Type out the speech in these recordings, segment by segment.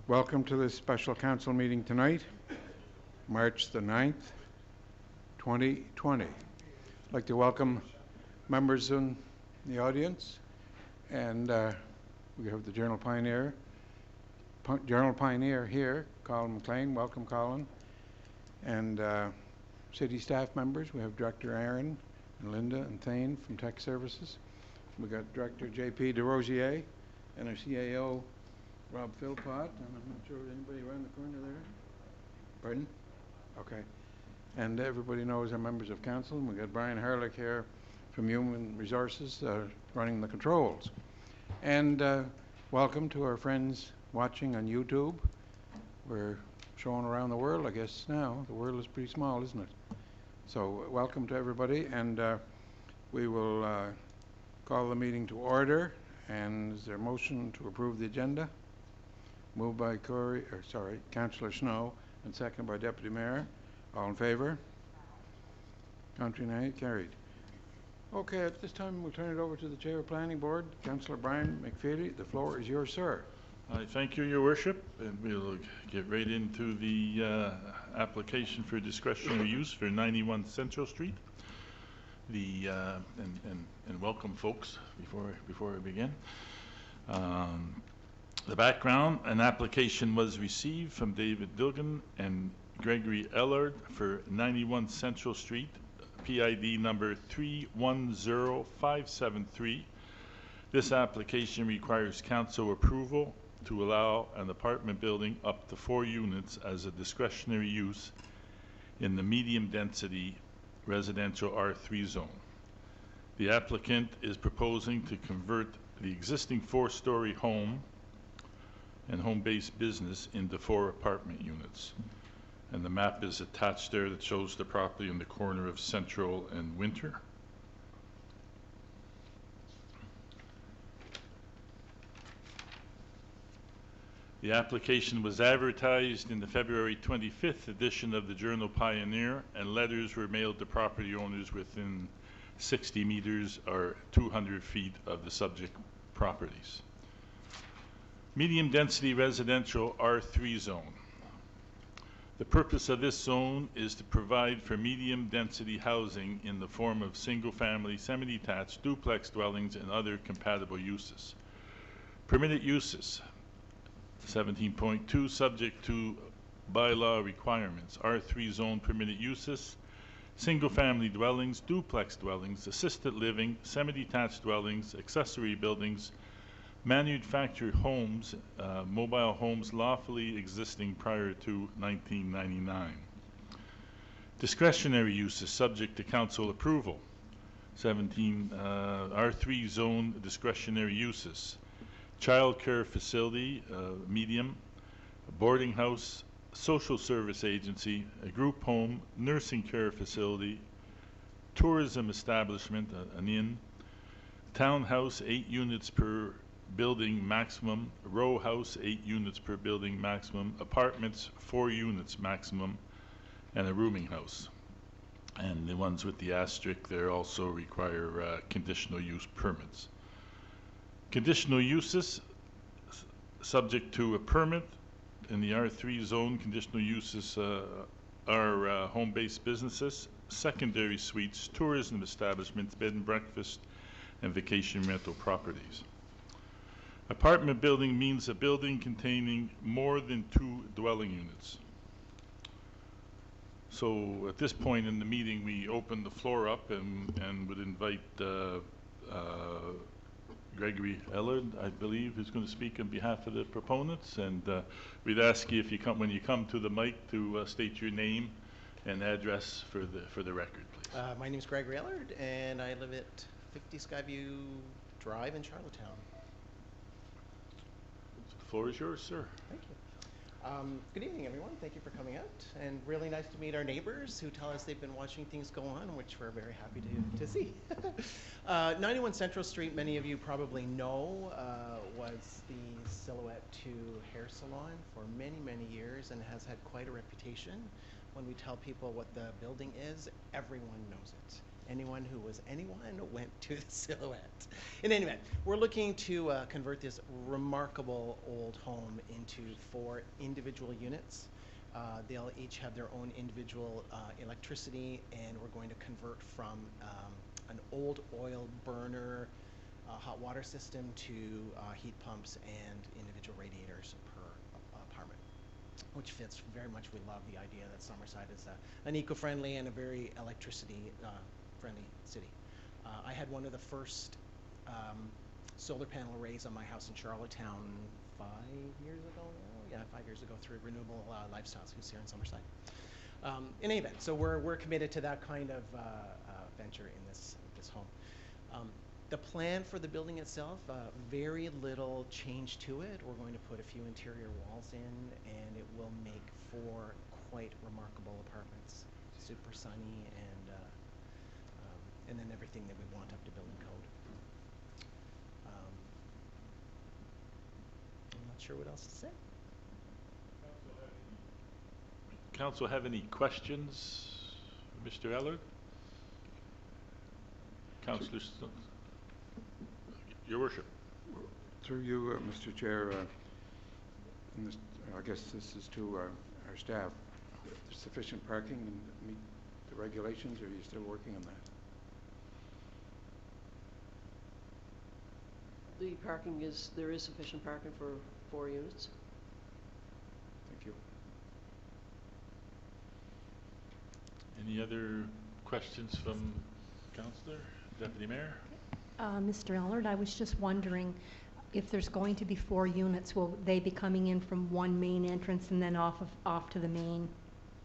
Welcome to this special council meeting tonight, March the 9th, 2020. I'd like to welcome members in the audience, and we have the Journal Pioneer here, Colin McLean. Welcome, Colin. And city staff members, we have Director Aaron and Linda and Thane from Tech Services. We got Director J.P. DeRosier and our CAO Rob Philpott, and I'm not sure anybody around the corner there. Pardon? Okay. And everybody knows our members of council. And we got Brian Harlick here from Human Resources running the controls. And welcome to our friends watching on YouTube. We're showing around the world, I guess now. The world is pretty small, isn't it? So welcome to everybody, and we will call the meeting to order. And is there a motion to approve the agenda? Moved by Councillor Snow, and second by Deputy Mayor. All in favour? Contrary, nay? Carried. Okay, at this time we'll turn it over to the Chair of Planning Board, Councillor Brian McPheely. The floor is yours, sir. I thank you, Your Worship, and we'll get right into the application for discretionary use for 91 Central Street. And welcome, folks, before I begin. The background: an application was received from David Dilgan and Gregory Ellard for 91 Central Street, PID number 310573. This application requires council approval to allow an apartment building up to 4 units as a discretionary use in the medium density residential R3 zone. The applicant is proposing to convert the existing 4-story home and home-based business into 4 apartment units. And the map is attached there that shows the property in the corner of Central and Winter. The application was advertised in the February 25th edition of the Journal Pioneer, and letters were mailed to property owners within 60 meters or 200 feet of the subject properties. Medium density residential R3 zone. The purpose of this zone is to provide for medium density housing in the form of single family, semi-detached, duplex dwellings and other compatible uses. Permitted uses. 17.2, subject to bylaw requirements. R3 zone permitted uses: single family dwellings, duplex dwellings, assisted living, semi-detached dwellings, accessory buildings, manufactured homes, mobile homes lawfully existing prior to 1999. Discretionary uses subject to council approval. 17, R3 zone discretionary uses: child care facility, medium, a boarding house, social service agency, a group home, nursing care facility, tourism establishment, an inn, townhouse 8 units per building maximum, row house 8 units per building maximum, apartments 4 units maximum, and a rooming house. And the ones with the asterisk there also require conditional use permits. Conditional uses subject to a permit. In the R3 zone, conditional uses are home-based businesses, secondary suites, tourism establishments, bed and breakfast, and vacation rental properties. Apartment building means a building containing more than 2 dwelling units. So at this point in the meeting, we open the floor up and would invite Gregory Ellard, I believe, who's going to speak on behalf of the proponents, and we'd ask you, if you come, when you come to the mic, to state your name and address for the record, please. My name is Gregory Ellard, and I live at 50 Skyview Drive in Charlottetown. The floor is yours, sir. Thank you. Good evening, everyone. Thank you for coming out, and really nice to meet our neighbors who tell us they've been watching things go on, which we're very happy to see. 91 Central Street, many of you probably know, was the Silhouette 2 hair salon for many, many years and has had quite a reputation. When we tell people what the building is, everyone knows it. anyone went to the Silhouette. In any event, we're looking to convert this remarkable old home into 4 individual units. They'll each have their own individual electricity, and we're going to convert from an old oil burner hot water system to heat pumps and individual radiators per apartment, which fits very much. We love the idea that Summerside is an eco-friendly and a very electricity-friendly city. I had one of the first solar panel arrays on my house in Charlottetown 5 years ago now. Yeah, 5 years ago through Renewable Lifestyles, who's here in Summerside. In any event, so we're committed to that kind of venture in this home. The plan for the building itself, very little change to it. We're going to put a few interior walls in, and it will make 4 quite remarkable apartments. Super sunny, and then everything that we want up to building code. I'm not sure what else to say. Council have any questions, Mr. Allard? Councillor Stones. Your Worship. Through you, Mr. Chair, and this, I guess this is to our staff. Sufficient parking and meet the regulations, or are you still working on that? The parking there is sufficient parking for 4 units. Thank you. Any other questions from Councillor, Deputy Mayor? Mr. Allard, I was just wondering if there's going to be 4 units, will they be coming in from one main entrance and then off to the main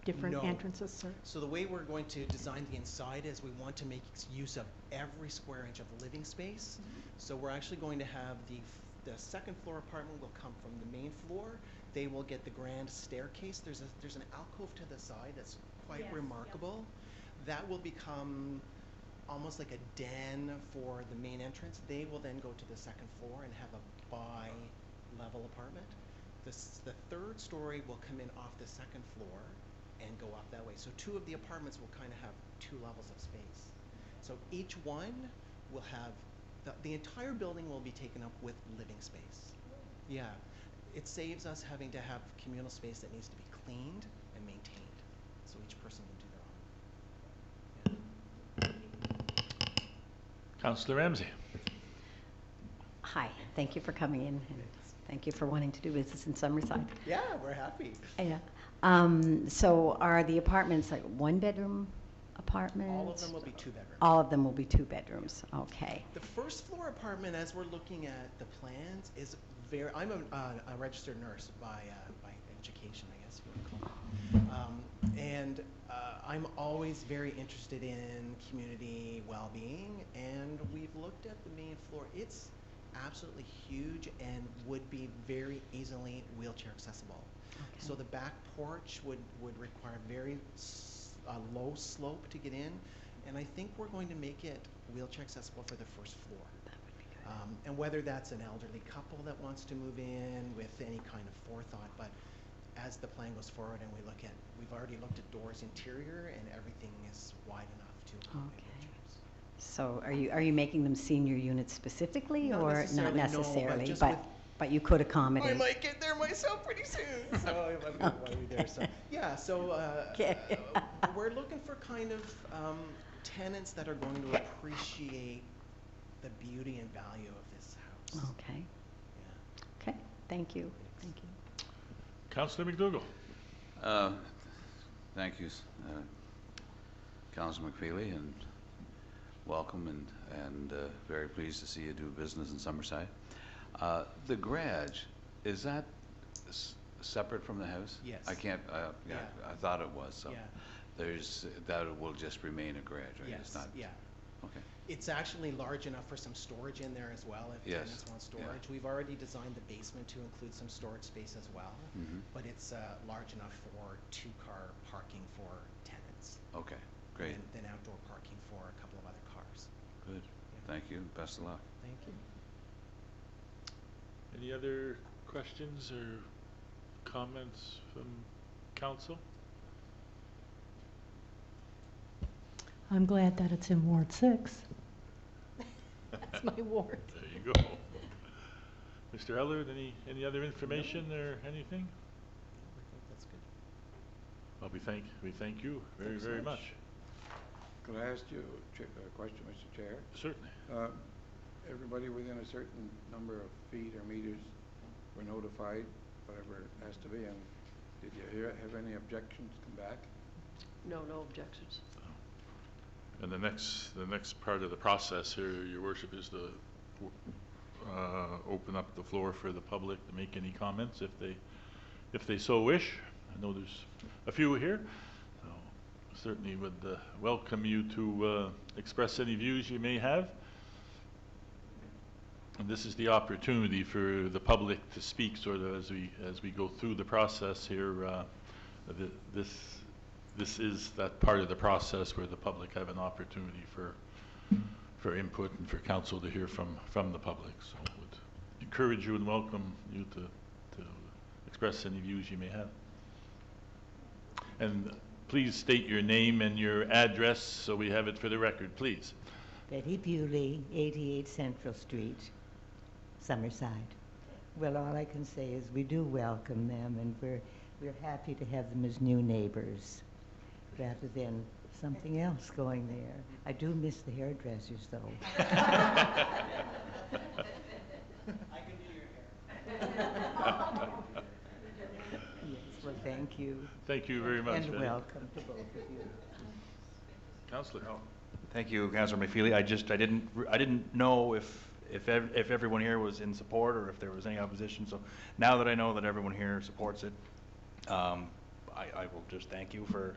different entrances, sir? So the way we're going to design the inside is we want to make use of every square inch of the living space. So we're actually going to have the second floor apartment will come from the main floor. They will get the grand staircase. There's an alcove to the side that's quite remarkable. That will become almost like a den for the main entrance. They will then go to the second floor and have a bi-level apartment. The 3rd story will come in off the second floor and go up that way. So 2 of the apartments will kind of have 2 levels of space. So each one will have, the entire building will be taken up with living space. Yeah, it saves us having to have communal space that needs to be cleaned and maintained. So each person will do their own. Councillor Ramsey. Hi, thank you for coming in, and thank you for wanting to do business in Summerside. Yeah, we're happy. Yeah. So are the apartments like 1-bedroom apartments? All of them will be 2 bedrooms. All of them will be 2 bedrooms, okay. The first floor apartment, as we're looking at the plans, is very, I'm a registered nurse by education, I guess you would call it. And I'm always very interested in community well-being, and we've looked at the main floor. It's absolutely huge and would be very easily wheelchair accessible. Okay. So the back porch would require very low slope to get in, and I think we're going to make it wheelchair accessible for the first floor. That would be good. And whether that's an elderly couple that wants to move in with any kind of forethought, but as the plan goes forward and we've already looked at doors interior, and everything is wide enough to accommodate wheelchairs. So are you making them senior units specifically, or not necessarily? No, but you could accommodate. I might get there myself pretty soon. So I'm be there. So yeah. So we're looking for kind of tenants that are going to appreciate the beauty and value of this house. Okay. Yeah. Okay. Thank you. Thank you. Councillor McDougall. Thank you, Councillor McFeely, and welcome, and very pleased to see you do business in Summerside. The garage, is that separate from the house? Yes. I can't. Yeah. I thought it was. So Yeah. that will just remain a garage, right? Yes. It's not. Yeah. Okay. It's actually large enough for some storage in there as well if Yes. tenants want storage. Yeah. We've already designed the basement to include some storage space as well, but it's large enough for 2-car parking for tenants. Okay. Great. And then outdoor parking for a couple of other cars. Good. Yeah. Thank you. Best of luck. Thank you. Any other questions or comments from council? I'm glad that it's in Ward 6. That's my ward. There you go. Mr. Ellard, any other information or anything? I think that's good. Well, we thank you very, Thanks very much. much. Could I ask you a question, Mr. Chair? Certainly. Everybody within a certain number of feet or meters were notified, whatever it has to be, and did you have any objections come back? No, no objections. And the next part of the process here, Your Worship, is to open up the floor for the public to make any comments if they so wish. I know there's a few here, so certainly would welcome you to express any views you may have. And this is the opportunity for the public to speak, sort of as we go through the process here. This is that part of the process where the public have an opportunity for input and for council to hear from the public. So I would encourage you and welcome you to express any views you may have. And please state your name and your address so we have it for the record, please. Betty Bewley, 88 Central Street, Summerside. Well, all I can say is we do welcome them, and we're happy to have them as new neighbors rather than something else going there. I do miss the hairdressers, though. I can do your hair. Yes, well, thank you. Thank you very much. And Betty. welcome to both of you. Councillor. Thank you, Councillor McFeely. I didn't know if everyone here was in support or if there was any opposition. So now that I know that everyone here supports it, I will just thank you for,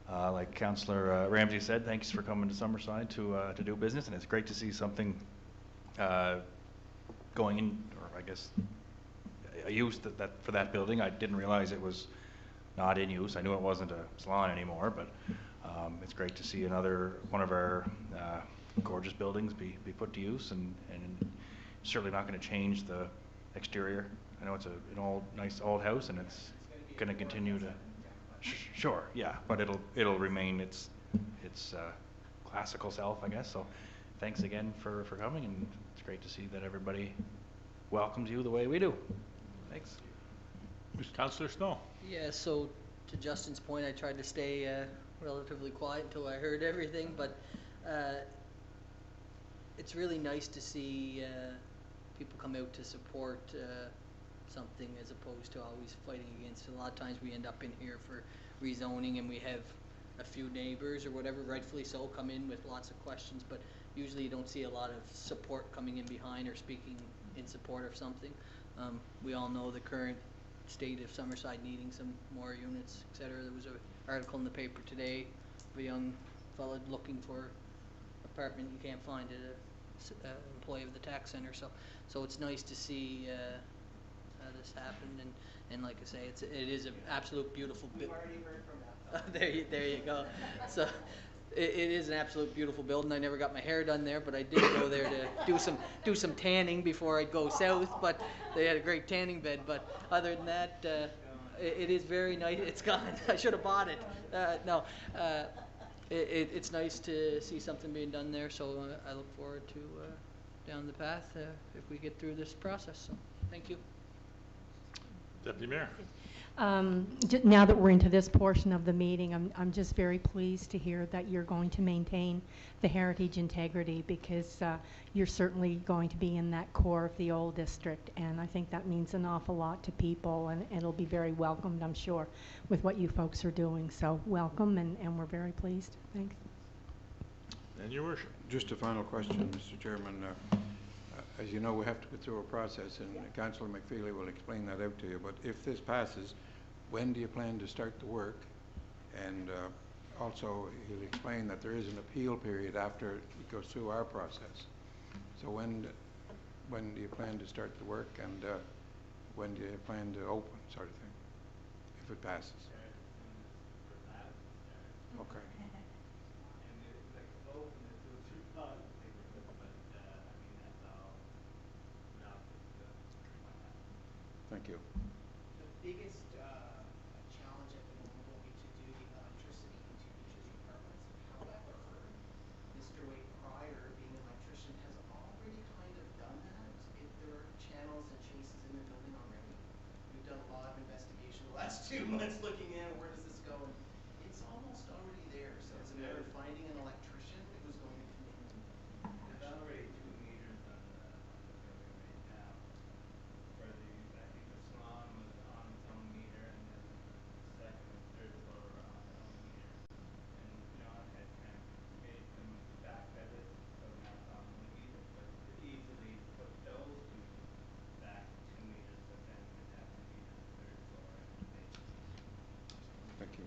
like Councillor Ramsey said, thanks for coming to Summerside to do business, and it's great to see something going in, or I guess a use that for that building. I didn't realize it was not in use. I knew it wasn't a salon anymore, but it's great to see another one of our gorgeous buildings be put to use, and certainly not going to change the exterior. I know it's an nice old house, and it's going to continue to. Sure, yeah, but it'll remain its classical self, I guess. So, thanks again for coming, and it's great to see that everybody welcomes you the way we do. Thanks. Councillor Snow. Yeah, so to Justin's point, I tried to stay relatively quiet until I heard everything, but it's really nice to see people come out to support something as opposed to always fighting against it. A lot of times we end up in here for rezoning and we have a few neighbors or whatever, rightfully so, come in with lots of questions, but usually you don't see a lot of support coming in behind or speaking in support of something. We all know the current state of Summerside needing some more units, etc. There was an article in the paper today of a young fella looking for an apartment you can't find at a employee of the tax center. So it's nice to see this happen, and like I say, it is an absolute beautiful. We've already heard from that. there you go. So it is an absolute beautiful building. I never got my hair done there, but I did go there to do some tanning before I'd go south. But they had a great tanning bed. But other than that, it is very nice. It's gone. I should have bought it. No, it's nice to see something being done there. So I look forward to down the path if we get through this process. So thank you. Deputy Mayor. Now that we're into this portion of the meeting, I'm just very pleased to hear that you're going to maintain the heritage integrity, because you're certainly going to be in that core of the old district, and I think that means an awful lot to people, and it'll be very welcomed, I'm sure, with what you folks are doing. So welcome, and we're very pleased. Thanks. And Your Worship. Just a final question, Mr. Chairman. As you know, we have to go through a process, and Councillor McFeely will explain that out to you. But if this passes, when do you plan to start the work? And also, he'll explain that there is an appeal period after it goes through our process. So when do you plan to start the work, and when do you plan to open, sort of thing, if it passes? Okay. Thank you. The biggest challenge at the moment will be to do the electricity into each of the apartments. However, last 2 months looking at where does this go. And it's almost already there, so it's a matter of finding an electrician who's going to come in and There's already 2 meters on the building right now. For the, I think the salon was on its own meter, and then the second and third floor were on their own meter. And John had kind of made them backfed it, so now it's on one meter, but you could easily put those 2 back 2 meters, but then you'd have to meter the third floor and the basement. Thank you.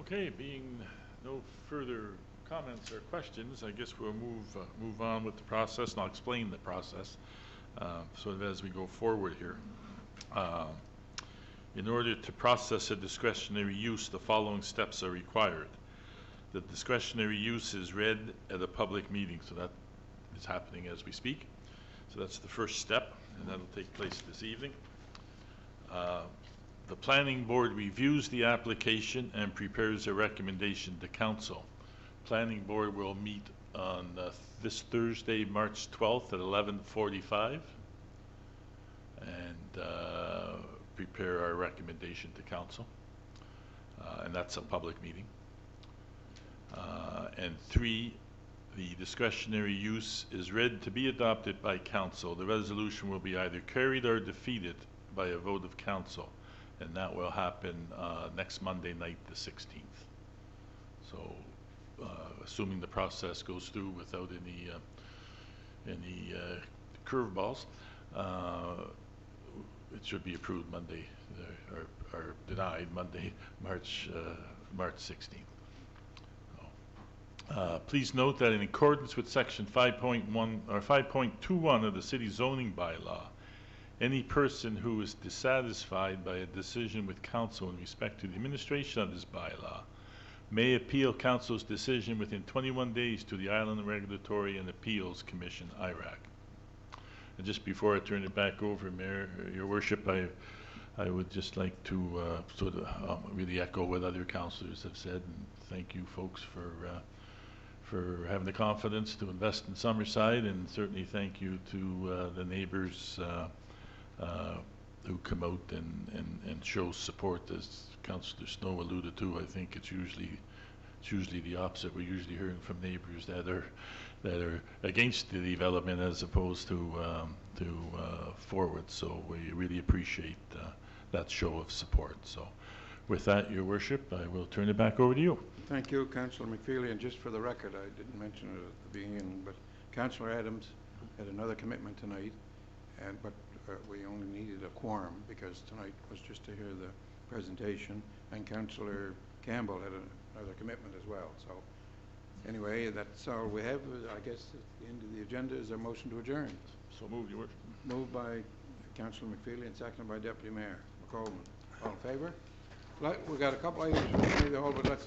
Okay, being no further comments or questions, I guess we'll move on with the process, and I'll explain the process sort of as we go forward here. In order to process a discretionary use, the following steps are required. The discretionary use is read at a public meeting, so that is happening as we speak. So that's the first step, and that'll take place this evening. The planning board reviews the application and prepares a recommendation to council. Planning board will meet on this Thursday, March 12th at 11:45, and prepare our recommendation to council. And that's a public meeting. And 3, the discretionary use is read to be adopted by council. The resolution will be either carried or defeated by a vote of council, and that will happen next Monday night, the 16th. So, assuming the process goes through without any curveballs, it should be approved Monday, or denied Monday, March 16th. Please note that in accordance with section 5.1 or 5.21 of the city zoning bylaw, any person who is dissatisfied by a decision with council in respect to the administration of this bylaw may appeal council's decision within 21 days to the Island Regulatory and Appeals Commission, IRAC. And just before I turn it back over, Mayor, Your Worship, I would just like to sort of really echo what other councillors have said, and thank you folks for having the confidence to invest in Summerside, and certainly thank you to the neighbors who come out and show support. As Councillor Snow alluded to, I think it's usually the opposite. We're usually hearing from neighbors that are against the development as opposed to forward. So we really appreciate that show of support. So with that, Your Worship, I will turn it back over to you. Thank you, Councillor McFeely. And just for the record, I didn't mention it at the beginning, but Councillor Adams had another commitment tonight, but we only needed a quorum because tonight was just to hear the presentation, and Councillor Campbell had another commitment as well. So anyway, that's all we have. I guess at the end of the agenda is a motion to adjourn. So moved, Your Worship. Moved by Councillor McFeely and seconded by Deputy Mayor McColeman. All in favour? We've got a couple items we need to hold, but let's